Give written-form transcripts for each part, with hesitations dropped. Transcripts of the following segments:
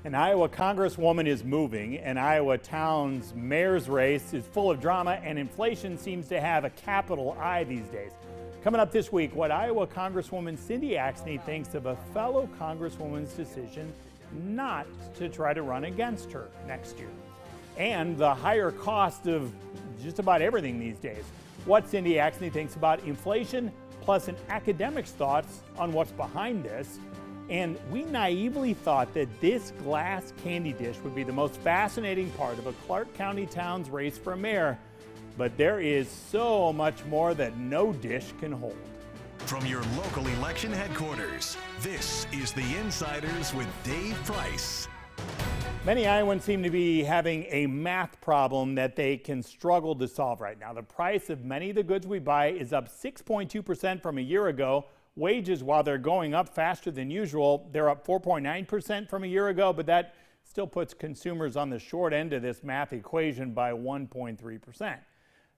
An Iowa congresswoman is moving. An Iowa town's mayor's race is full of drama, and inflation seems to have a capital I these days. Coming up this week, what Iowa Congresswoman Cindy Axne thinks of a fellow congresswoman's decision not to try to run against her next year. And the higher cost of just about everything these days. What Cindy Axne thinks about inflation, plus an academic's thoughts on what's behind this. And we naively thought that this glass candy dish would be the most fascinating part of a Clark County town's race for mayor. But there is so much more that no dish can hold. From your local election headquarters, this is The Insiders with Dave Price. Many Iowans seem to be having a math problem that they can struggle to solve right now. The price of many of the goods we buy is up 6.2% from a year ago. Wages, while they're going up faster than usual, they're up 4.9% from a year ago, but that still puts consumers on the short end of this math equation by 1.3%.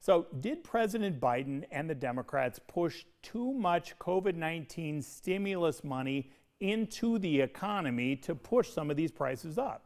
So did President Biden and the Democrats push too much COVID-19 stimulus money into the economy to push some of these prices up?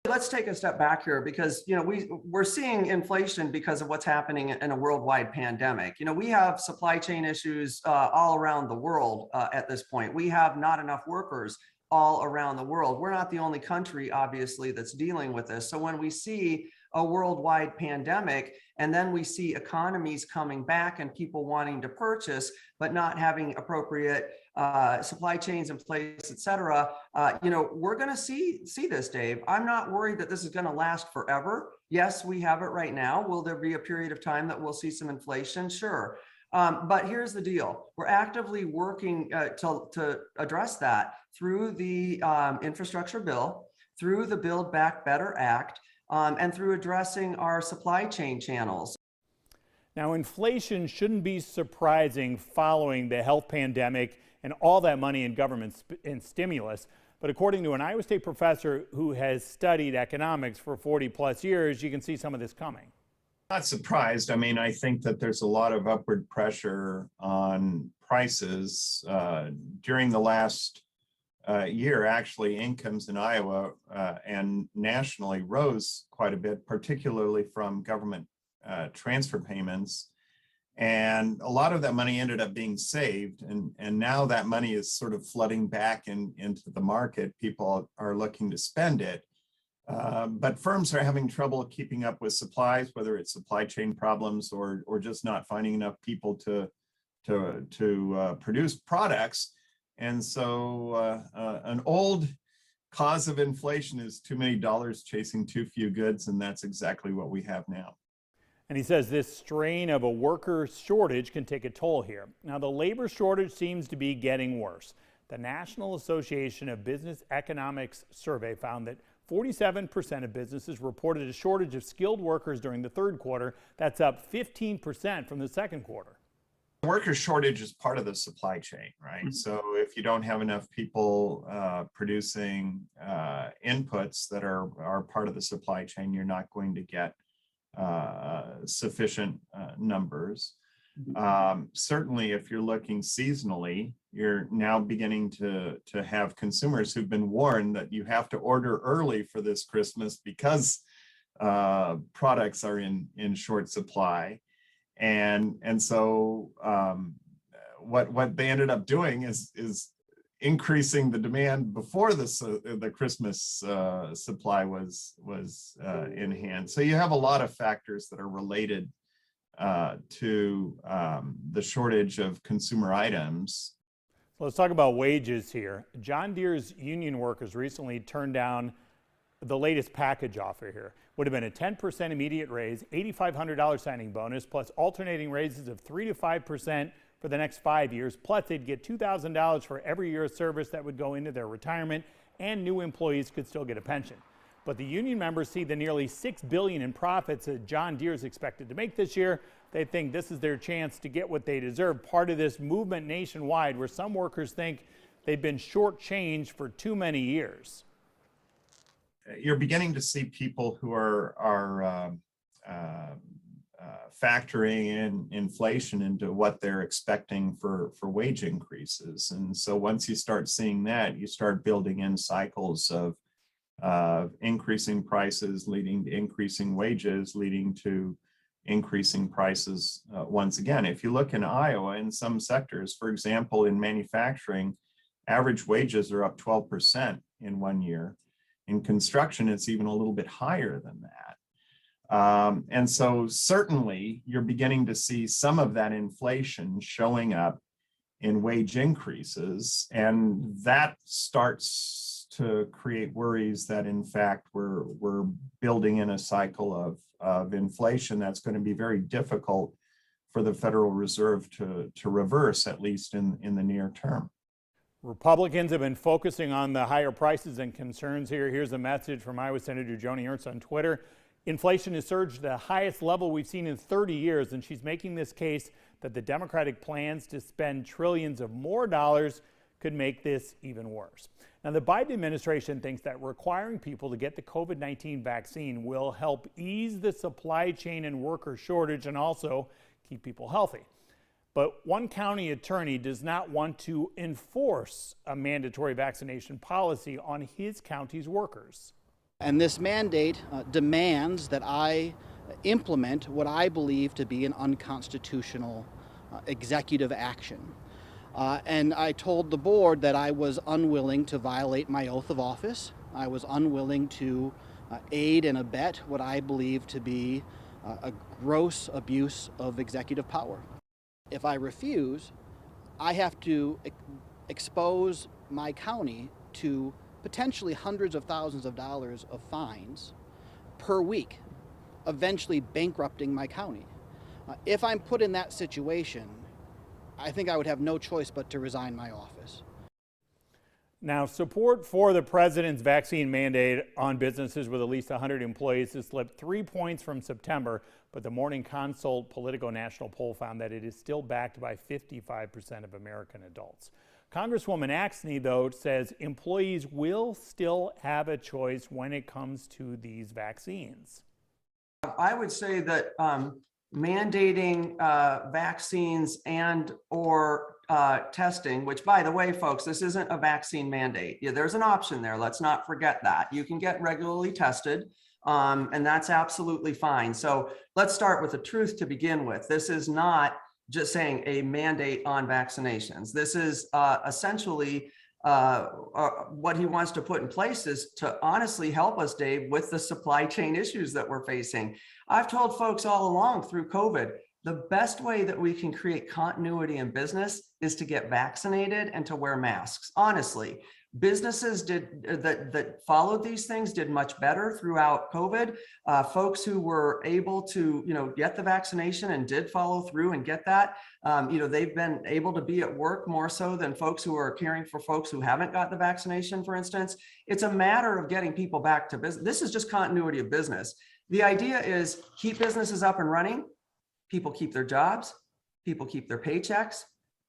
Let's take a step back here because, we're seeing inflation because of what's happening in a worldwide pandemic. We have supply chain issues all around the world at this point. We have not enough workers all around the world. We're not the only country, obviously, that's dealing with this. So when we see a worldwide pandemic and then we see economies coming back and people wanting to purchase, but not having appropriate supply chains in place, et cetera, we're going to see this, Dave. I'm not worried that this is going to last forever. Yes, we have it right now. Will there be a period of time that we'll see some inflation? Sure. But here's the deal. We're actively working to address that through the infrastructure bill, through the Build Back Better Act, and through addressing our supply chain channels. Now, inflation shouldn't be surprising following the health pandemic and all that money in government and stimulus. But according to an Iowa State professor who has studied economics for 40 plus years, you can see some of this coming. Not surprised. I mean, I think that there's a lot of upward pressure on prices. During the last year, actually, incomes in Iowa and nationally rose quite a bit, particularly from government transfer payments. And a lot of that money ended up being saved. And now that money is sort of flooding back into the market. People are looking to spend it. But firms are having trouble keeping up with supplies, whether it's supply chain problems or just not finding enough people to produce products. And so an old cause of inflation is too many dollars chasing too few goods, and that's exactly what we have now. And he says this strain of a worker shortage can take a toll here. Now, the labor shortage seems to be getting worse. The National Association of Business Economics survey found that 47% of businesses reported a shortage of skilled workers during the third quarter. That's up 15% from the second quarter. The worker shortage is part of the supply chain, right? Mm-hmm. So if you don't have enough people producing inputs that are part of the supply chain, you're not going to get sufficient numbers. Certainly, if you're looking seasonally, you're now beginning to have consumers who've been warned that you have to order early for this Christmas because products are in short supply. And so what they ended up doing is increasing the demand before the Christmas supply was in hand. So you have a lot of factors that are related to the shortage of consumer items. So let's talk about wages here. John Deere's union workers recently turned down the latest package offer here. Would have been a 10% immediate raise, $8,500 signing bonus, plus alternating raises of 3 to 5% for the next 5 years. Plus, they'd get $2,000 for every year of service that would go into their retirement, and new employees could still get a pension. But the union members see the nearly $6 billion in profits that John Deere is expected to make this year. They think this is their chance to get what they deserve. Part of this movement nationwide where some workers think they've been shortchanged for too many years. You're beginning to see people who are factoring in inflation into what they're expecting for wage increases. And so once you start seeing that, you start building in cycles of increasing prices, leading to increasing wages, leading to increasing prices once again. If you look in Iowa, in some sectors, for example, in manufacturing, average wages are up 12% in 1 year. In construction, it's even a little bit higher than that. And so certainly you're beginning to see some of that inflation showing up in wage increases, and that starts to create worries that in fact we're building in a cycle of inflation that's going to be very difficult for the Federal Reserve to reverse, at least in the near term. Republicans have been focusing on the higher prices and concerns here. Here's a message from Iowa Senator Joni Ernst on Twitter. Inflation has surged to the highest level we've seen in 30 years, and she's making this case that the Democratic plans to spend trillions of more dollars could make this even worse. Now, the Biden administration thinks that requiring people to get the COVID-19 vaccine will help ease the supply chain and worker shortage and also keep people healthy. But one county attorney does not want to enforce a mandatory vaccination policy on his county's workers. And this mandate demands that I implement what I believe to be an unconstitutional executive action. And I told the board that I was unwilling to violate my oath of office. I was unwilling to aid and abet what I believe to be a gross abuse of executive power. If I refuse, I have to expose my county to potentially hundreds of thousands of dollars of fines per week, eventually bankrupting my county. If I'm put in that situation, I think I would have no choice but to resign my office. Now, support for the president's vaccine mandate on businesses with at least 100 employees has slipped 3 points from September, but the Morning Consult Politico National poll found that it is still backed by 55% of American adults. Congresswoman Axne, though, says employees will still have a choice when it comes to these vaccines. I would say that mandating vaccines and or testing, which, by the way, folks, this isn't a vaccine mandate. Yeah, there's an option there. Let's not forget that. You can get regularly tested, and that's absolutely fine. So let's start with the truth to begin with. This is not just saying a mandate on vaccinations. This is essentially what he wants to put in place is to honestly help us, Dave, with the supply chain issues that we're facing. I've told folks all along through COVID, the best way that we can create continuity in business is to get vaccinated and to wear masks. Honestly, businesses that followed these things did much better throughout COVID. Folks who were able to, get the vaccination and did follow through and get that, they've been able to be at work more so than folks who are caring for folks who haven't got the vaccination, for instance. It's a matter of getting people back to business. This is just continuity of business. The idea is keep businesses up and running. People keep their jobs. People keep their paychecks.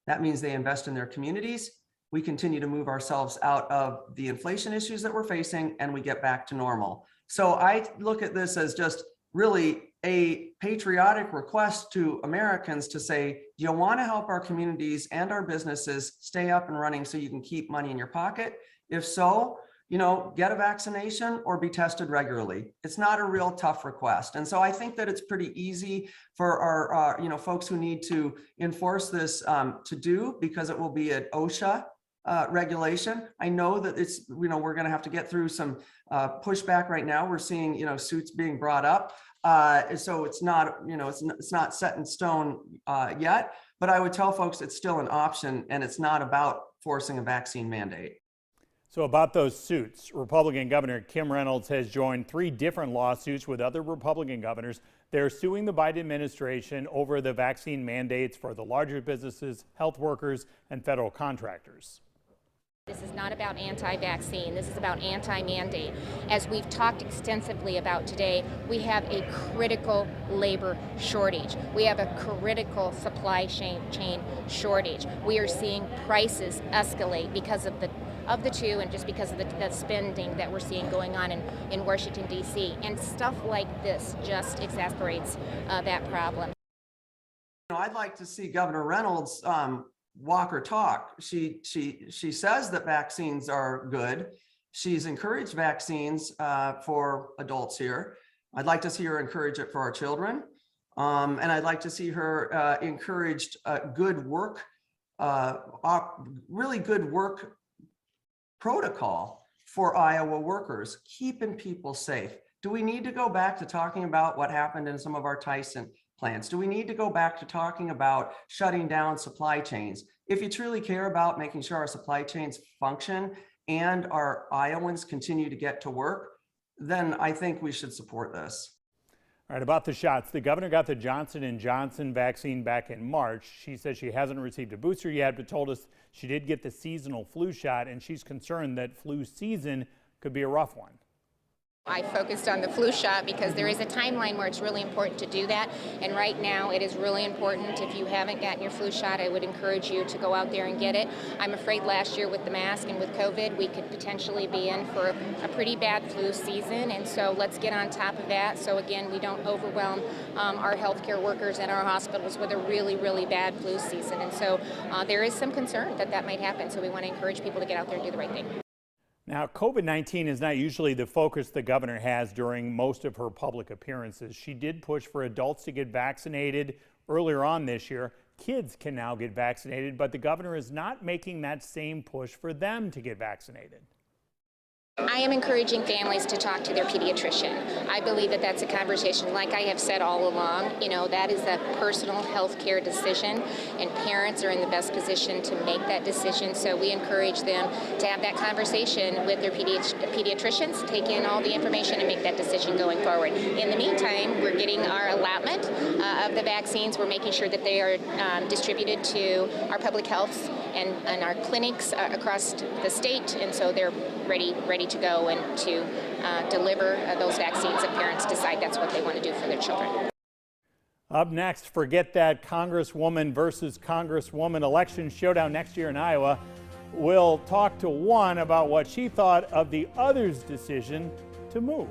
That means they invest in their communities. We continue to move ourselves out of the inflation issues that we're facing, and we get back to normal. So I look at this as just really a patriotic request to Americans to say, do you want to help our communities and our businesses stay up and running so you can keep money in your pocket? If so, get a vaccination or be tested regularly. It's not a real tough request. And so I think that it's pretty easy for our, folks who need to enforce this to do, because it will be an OSHA regulation. I know that it's, we're going to have to get through some pushback right now. We're seeing, suits being brought up. So it's not, it's not set in stone yet, but I would tell folks it's still an option and it's not about forcing a vaccine mandate. So about those suits, Republican Governor Kim Reynolds has joined 3 different lawsuits with other Republican governors. They're suing the Biden administration over the vaccine mandates for the larger businesses, health workers, and federal contractors. This is not about anti-vaccine. This is about anti-mandate. As we've talked extensively about today, we have a critical labor shortage. We have a critical supply chain shortage. We are seeing prices escalate because of the two, and just because of the spending that we're seeing going on in Washington, D.C. And stuff like this just exasperates that problem. I'd like to see Governor Reynolds walk or talk. She says that vaccines are good. She's encouraged vaccines for adults here. I'd like to see her encourage it for our children. And I'd like to see her encouraged good work, really good work protocol for Iowa workers, keeping people safe. Do we need to go back to talking about what happened in some of our Tyson plants? Do we need to go back to talking about shutting down supply chains? If you truly care about making sure our supply chains function and our Iowans continue to get to work, then I think we should support this. All right, about the shots. The governor got the Johnson & Johnson vaccine back in March. She says she hasn't received a booster yet, but told us she did get the seasonal flu shot, and she's concerned that flu season could be a rough one. I focused on the flu shot because there is a timeline where it's really important to do that. And right now it is really important. If you haven't gotten your flu shot, I would encourage you to go out there and get it. I'm afraid last year with the mask and with COVID, we could potentially be in for a pretty bad flu season. And so let's get on top of that. So again, we don't overwhelm our healthcare workers and our hospitals with a really, really bad flu season. And so there is some concern that that might happen. So we want to encourage people to get out there and do the right thing. Now, COVID-19 is not usually the focus the governor has during most of her public appearances. She did push for adults to get vaccinated earlier on this year. Kids can now get vaccinated, but the governor is not making that same push for them to get vaccinated. I am encouraging families to talk to their pediatrician. I believe that that's a conversation, like I have said all along, that is a personal health care decision, and parents are in the best position to make that decision. So we encourage them to have that conversation with their pediatricians, take in all the information and make that decision going forward. In the meantime, we're getting our allotment of the vaccines. We're making sure that they are distributed to our public health and our clinics across the state, and so they're ready to go and to deliver those vaccines if parents decide that's what they want to do for their children. Up next, forget that Congresswoman versus Congresswoman election showdown next year in Iowa. We'll talk to one about what she thought of the other's decision to move.